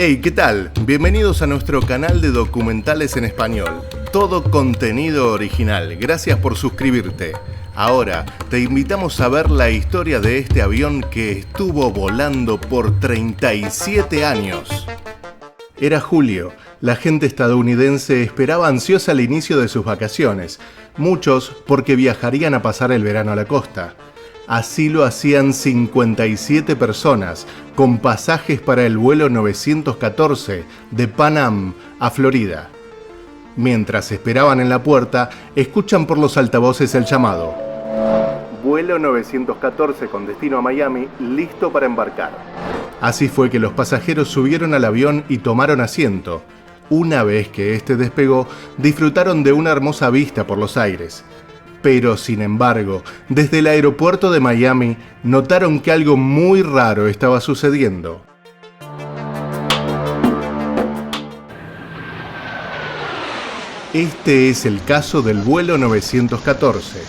Hey, ¿qué tal? Bienvenidos a nuestro canal de documentales en español. Todo contenido original. Gracias por suscribirte. Ahora te invitamos a ver la historia de este avión que estuvo volando por 37 años. Era julio. La gente estadounidense esperaba ansiosa el inicio de sus vacaciones. Muchos porque viajarían a pasar el verano a la costa. Así lo hacían 57 personas, con pasajes para el vuelo 914 de Pan Am a Florida. Mientras esperaban en la puerta, escuchan por los altavoces el llamado. Vuelo 914 con destino a Miami, listo para embarcar. Así fue que los pasajeros subieron al avión y tomaron asiento. Una vez que este despegó, disfrutaron de una hermosa vista por los aires. Pero, sin embargo, desde el aeropuerto de Miami, notaron que algo muy raro estaba sucediendo. Este es el caso del vuelo 914.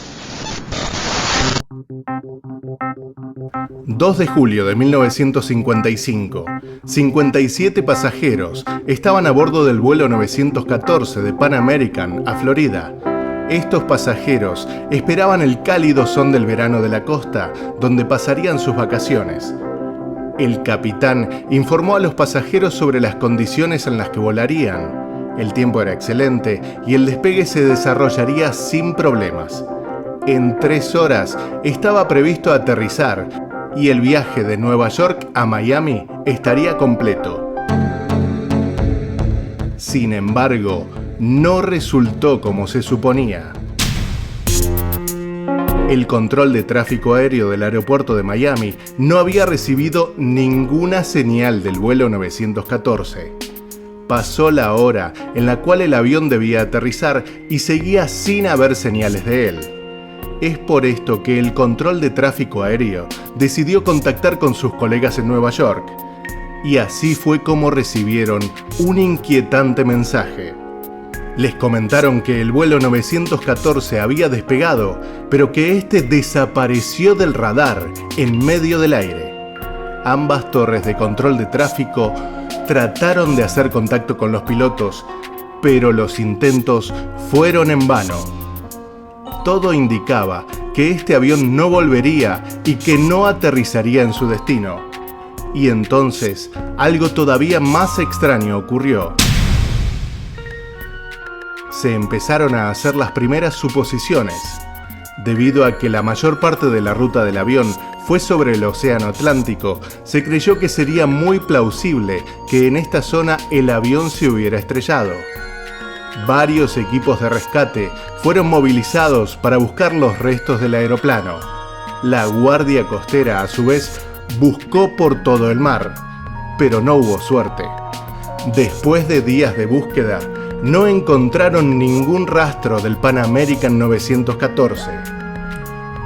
2 de julio de 1955, 57 pasajeros estaban a bordo del vuelo 914 de Pan American a Florida. Estos pasajeros esperaban el cálido son del verano de la costa, donde pasarían sus vacaciones. El capitán informó a los pasajeros sobre las condiciones en las que volarían. El tiempo era excelente y el despegue se desarrollaría sin problemas. En 3 horas estaba previsto aterrizar y el viaje de Nueva York a Miami estaría completo. Sin embargo, no resultó como se suponía. El control de tráfico aéreo del aeropuerto de Miami no había recibido ninguna señal del vuelo 914. Pasó la hora en la cual el avión debía aterrizar y seguía sin haber señales de él. Es por esto que el control de tráfico aéreo decidió contactar con sus colegas en Nueva York. Y así fue como recibieron un inquietante mensaje. Les comentaron que el vuelo 914 había despegado, pero que este desapareció del radar en medio del aire. Ambas torres de control de tráfico trataron de hacer contacto con los pilotos, pero los intentos fueron en vano. Todo indicaba que este avión no volvería y que no aterrizaría en su destino. Y entonces, algo todavía más extraño ocurrió. Se empezaron a hacer las primeras suposiciones. Debido a que la mayor parte de la ruta del avión fue sobre el Océano Atlántico, se creyó que sería muy plausible que en esta zona el avión se hubiera estrellado. Varios equipos de rescate fueron movilizados para buscar los restos del aeroplano. La Guardia Costera, a su vez, buscó por todo el mar, pero no hubo suerte. Después de días de búsqueda, no encontraron ningún rastro del Pan American 914.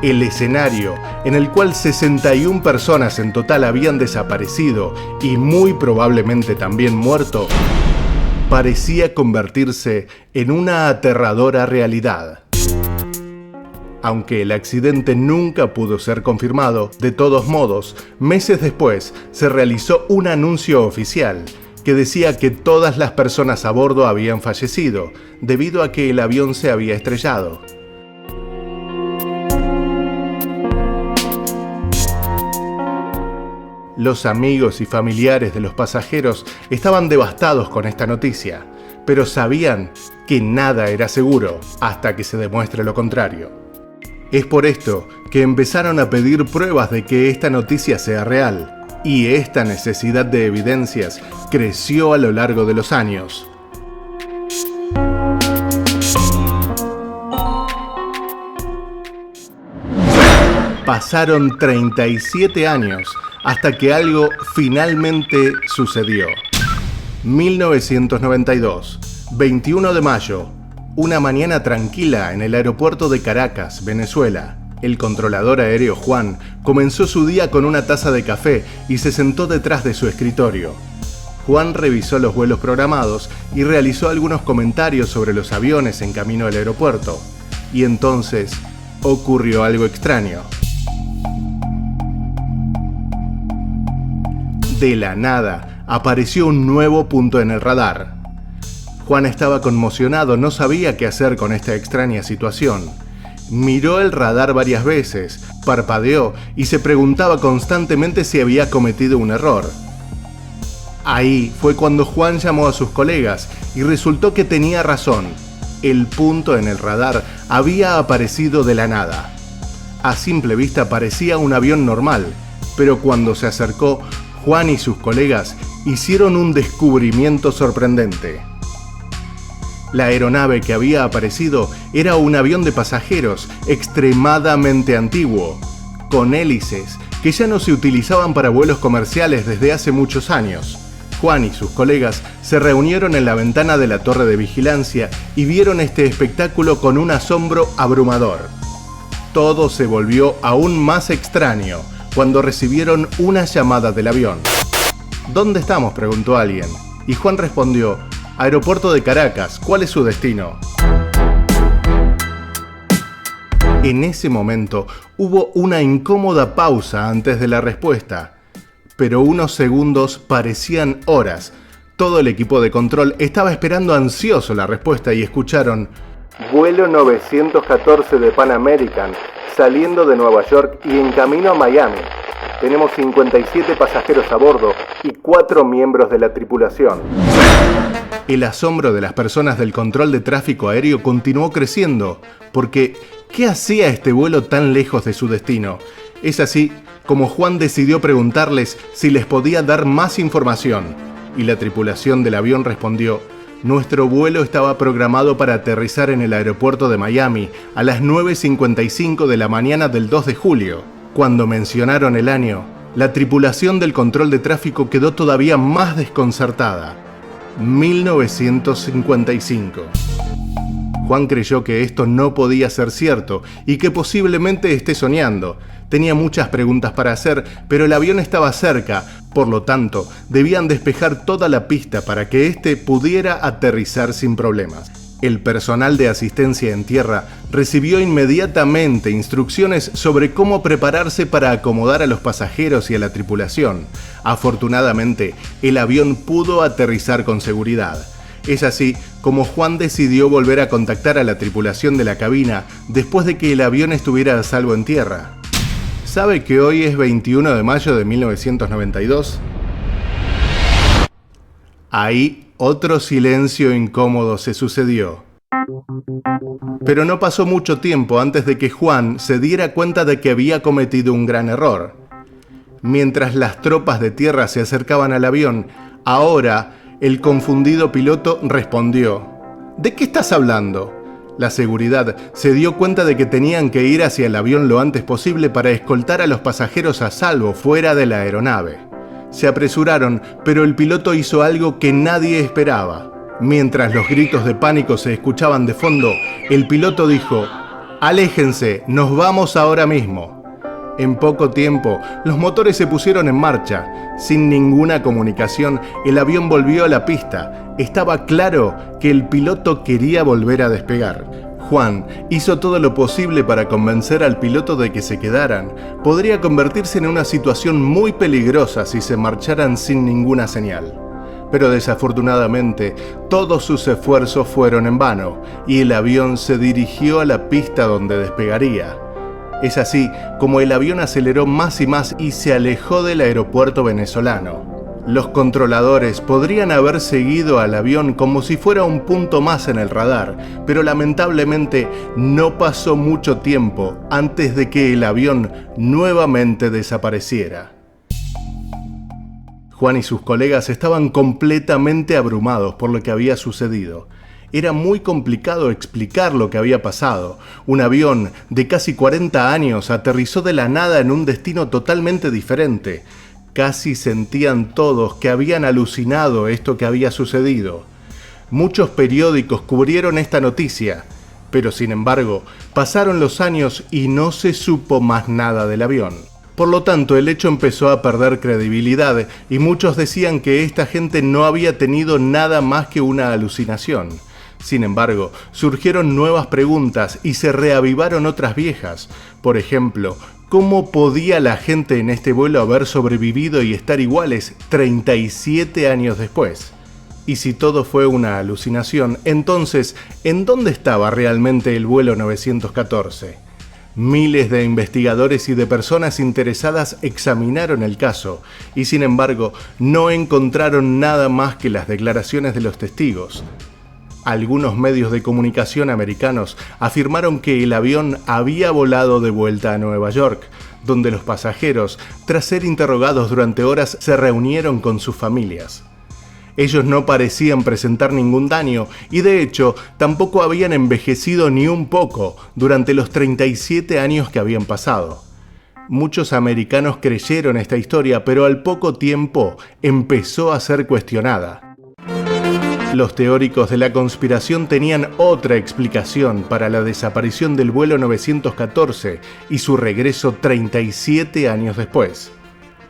El escenario, en el cual 61 personas en total habían desaparecido y muy probablemente también muerto, parecía convertirse en una aterradora realidad. Aunque el accidente nunca pudo ser confirmado, de todos modos, meses después se realizó un anuncio oficial que decía que todas las personas a bordo habían fallecido, debido a que el avión se había estrellado. Los amigos y familiares de los pasajeros estaban devastados con esta noticia, pero sabían que nada era seguro hasta que se demuestre lo contrario. Es por esto que empezaron a pedir pruebas de que esta noticia sea real. Y esta necesidad de evidencias creció a lo largo de los años. Pasaron 37 años hasta que algo finalmente sucedió. 1992, 21 de mayo, una mañana tranquila en el aeropuerto de Caracas, Venezuela. El controlador aéreo Juan comenzó su día con una taza de café y se sentó detrás de su escritorio. Juan revisó los vuelos programados y realizó algunos comentarios sobre los aviones en camino al aeropuerto. Y entonces ocurrió algo extraño. De la nada, apareció un nuevo punto en el radar. Juan estaba conmocionado, no sabía qué hacer con esta extraña situación. Miró el radar varias veces, parpadeó y se preguntaba constantemente si había cometido un error. Ahí fue cuando Juan llamó a sus colegas y resultó que tenía razón. El punto en el radar había aparecido de la nada. A simple vista parecía un avión normal, pero cuando se acercó, Juan y sus colegas hicieron un descubrimiento sorprendente. La aeronave que había aparecido era un avión de pasajeros extremadamente antiguo, con hélices que ya no se utilizaban para vuelos comerciales desde hace muchos años. Juan y sus colegas se reunieron en la ventana de la torre de vigilancia y vieron este espectáculo con un asombro abrumador. Todo se volvió aún más extraño cuando recibieron una llamada del avión. ¿Dónde estamos?, preguntó alguien, y Juan respondió: Aeropuerto de Caracas, ¿cuál es su destino? En ese momento hubo una incómoda pausa antes de la respuesta, pero unos segundos parecían horas. Todo el equipo de control estaba esperando ansioso la respuesta y escucharon: vuelo 914 de Pan American, saliendo de Nueva York y en camino a Miami. Tenemos 57 pasajeros a bordo y 4 miembros de la tripulación. El asombro de las personas del control de tráfico aéreo continuó creciendo, porque ¿qué hacía este vuelo tan lejos de su destino? Es así como Juan decidió preguntarles si les podía dar más información, y la tripulación del avión respondió: nuestro vuelo estaba programado para aterrizar en el aeropuerto de Miami a las 9:55 de la mañana del 2 de julio. Cuando mencionaron el año, la tripulación del control de tráfico quedó todavía más desconcertada. 1955. Juan creyó que esto no podía ser cierto y que posiblemente esté soñando. Tenía muchas preguntas para hacer, pero el avión estaba cerca, por lo tanto, debían despejar toda la pista para que éste pudiera aterrizar sin problemas. El personal de asistencia en tierra recibió inmediatamente instrucciones sobre cómo prepararse para acomodar a los pasajeros y a la tripulación. Afortunadamente, el avión pudo aterrizar con seguridad. Es así como Juan decidió volver a contactar a la tripulación de la cabina después de que el avión estuviera a salvo en tierra. ¿Sabe que hoy es 21 de mayo de 1992? Ahí otro silencio incómodo se sucedió. Pero no pasó mucho tiempo antes de que Juan se diera cuenta de que había cometido un gran error. Mientras las tropas de tierra se acercaban al avión, ahora el confundido piloto respondió: ¿de qué estás hablando? La seguridad se dio cuenta de que tenían que ir hacia el avión lo antes posible para escoltar a los pasajeros a salvo fuera de la aeronave. Se apresuraron, pero el piloto hizo algo que nadie esperaba. Mientras los gritos de pánico se escuchaban de fondo, el piloto dijo: «Aléjense, nos vamos ahora mismo». En poco tiempo, los motores se pusieron en marcha. Sin ninguna comunicación, el avión volvió a la pista. Estaba claro que el piloto quería volver a despegar. Juan hizo todo lo posible para convencer al piloto de que se quedaran. Podría convertirse en una situación muy peligrosa si se marcharan sin ninguna señal. Pero desafortunadamente, todos sus esfuerzos fueron en vano y el avión se dirigió a la pista donde despegaría. Es así como el avión aceleró más y más y se alejó del aeropuerto venezolano. Los controladores podrían haber seguido al avión como si fuera un punto más en el radar, pero lamentablemente no pasó mucho tiempo antes de que el avión nuevamente desapareciera. Juan y sus colegas estaban completamente abrumados por lo que había sucedido. Era muy complicado explicar lo que había pasado. Un avión de casi 40 años aterrizó de la nada en un destino totalmente diferente. Casi sentían todos que habían alucinado esto que había sucedido. Muchos periódicos cubrieron esta noticia, pero sin embargo, pasaron los años y no se supo más nada del avión. Por lo tanto, el hecho empezó a perder credibilidad y muchos decían que esta gente no había tenido nada más que una alucinación. Sin embargo, surgieron nuevas preguntas y se reavivaron otras viejas. Por ejemplo, ¿Cómo podía la gente en este vuelo haber sobrevivido y estar iguales 37 años después? Y si todo fue una alucinación, entonces, ¿en dónde estaba realmente el vuelo 914? Miles de investigadores y de personas interesadas examinaron el caso y, sin embargo, no encontraron nada más que las declaraciones de los testigos. Algunos medios de comunicación americanos afirmaron que el avión había volado de vuelta a Nueva York, donde los pasajeros, tras ser interrogados durante horas, se reunieron con sus familias. Ellos no parecían presentar ningún daño y, de hecho, tampoco habían envejecido ni un poco durante los 37 años que habían pasado. Muchos americanos creyeron esta historia, pero al poco tiempo empezó a ser cuestionada. Los teóricos de la conspiración tenían otra explicación para la desaparición del vuelo 914 y su regreso 37 años después.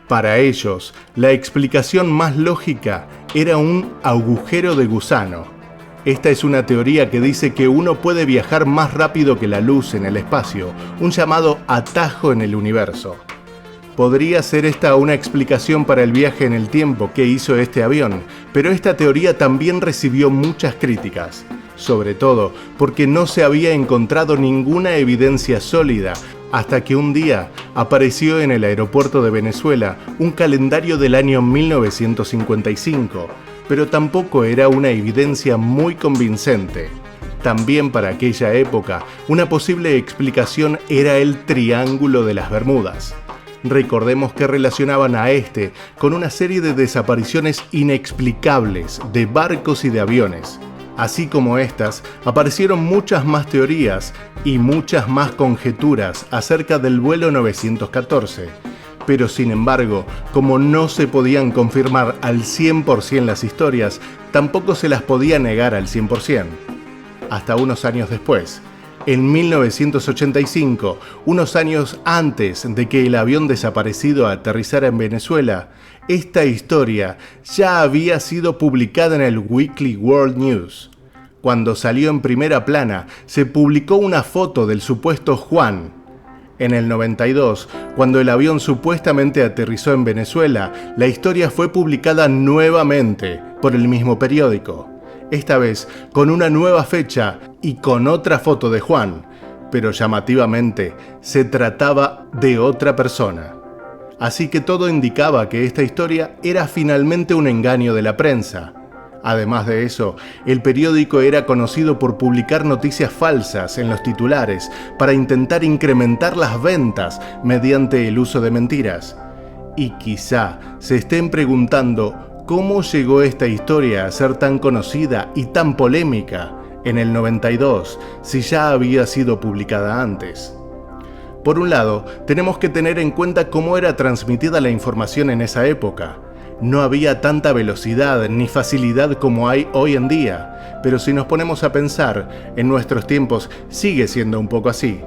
Para ellos, la explicación más lógica era un agujero de gusano. Esta es una teoría que dice que uno puede viajar más rápido que la luz en el espacio, un llamado atajo en el universo. Podría ser esta una explicación para el viaje en el tiempo que hizo este avión, pero esta teoría también recibió muchas críticas, sobre todo porque no se había encontrado ninguna evidencia sólida hasta que un día apareció en el aeropuerto de Venezuela un calendario del año 1955, pero tampoco era una evidencia muy convincente. También para aquella época, una posible explicación era el Triángulo de las Bermudas. Recordemos que relacionaban a este con una serie de desapariciones inexplicables de barcos y de aviones. Así como estas, aparecieron muchas más teorías y muchas más conjeturas acerca del vuelo 914. Pero sin embargo, como no se podían confirmar al 100% las historias, tampoco se las podía negar al 100%. Hasta unos años después, en 1985, unos años antes de que el avión desaparecido aterrizara en Venezuela, esta historia ya había sido publicada en el Weekly World News. Cuando salió en primera plana, se publicó una foto del supuesto Juan. En el 92, cuando el avión supuestamente aterrizó en Venezuela, la historia fue publicada nuevamente por el mismo periódico. Esta vez con una nueva fecha y con otra foto de Juan, pero llamativamente se trataba de otra persona. Así que todo indicaba que esta historia era finalmente un engaño de la prensa. Además de eso, el periódico era conocido por publicar noticias falsas en los titulares para intentar incrementar las ventas mediante el uso de mentiras. Y quizá se estén preguntando ¿cómo llegó esta historia a ser tan conocida y tan polémica en el 92 si ya había sido publicada antes? Por un lado, tenemos que tener en cuenta cómo era transmitida la información en esa época. No había tanta velocidad ni facilidad como hay hoy en día, pero si nos ponemos a pensar, en nuestros tiempos sigue siendo un poco así.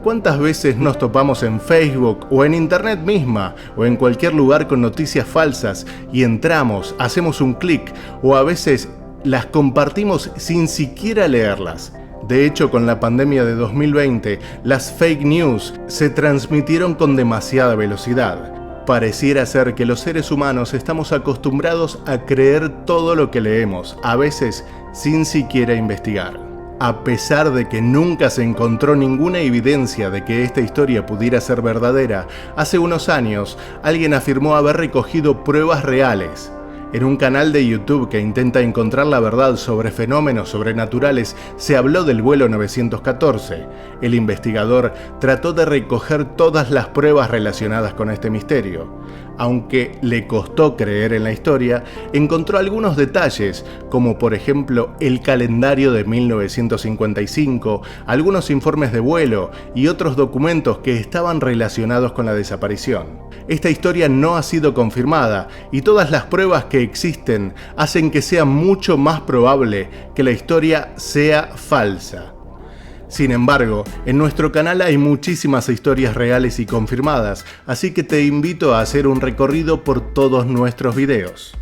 ¿Cuántas veces nos topamos en Facebook o en Internet misma o en cualquier lugar con noticias falsas y entramos, hacemos un clic o a veces las compartimos sin siquiera leerlas? De hecho, con la pandemia de 2020, las fake news se transmitieron con demasiada velocidad. Pareciera ser que los seres humanos estamos acostumbrados a creer todo lo que leemos, a veces sin siquiera investigar. A pesar de que nunca se encontró ninguna evidencia de que esta historia pudiera ser verdadera, hace unos años alguien afirmó haber recogido pruebas reales. En un canal de YouTube que intenta encontrar la verdad sobre fenómenos sobrenaturales, se habló del vuelo 914. El investigador trató de recoger todas las pruebas relacionadas con este misterio. Aunque le costó creer en la historia, encontró algunos detalles, como por ejemplo el calendario de 1955, algunos informes de vuelo y otros documentos que estaban relacionados con la desaparición. Esta historia no ha sido confirmada y todas las pruebas que existen hacen que sea mucho más probable que la historia sea falsa. Sin embargo, en nuestro canal hay muchísimas historias reales y confirmadas, así que te invito a hacer un recorrido por todos nuestros videos.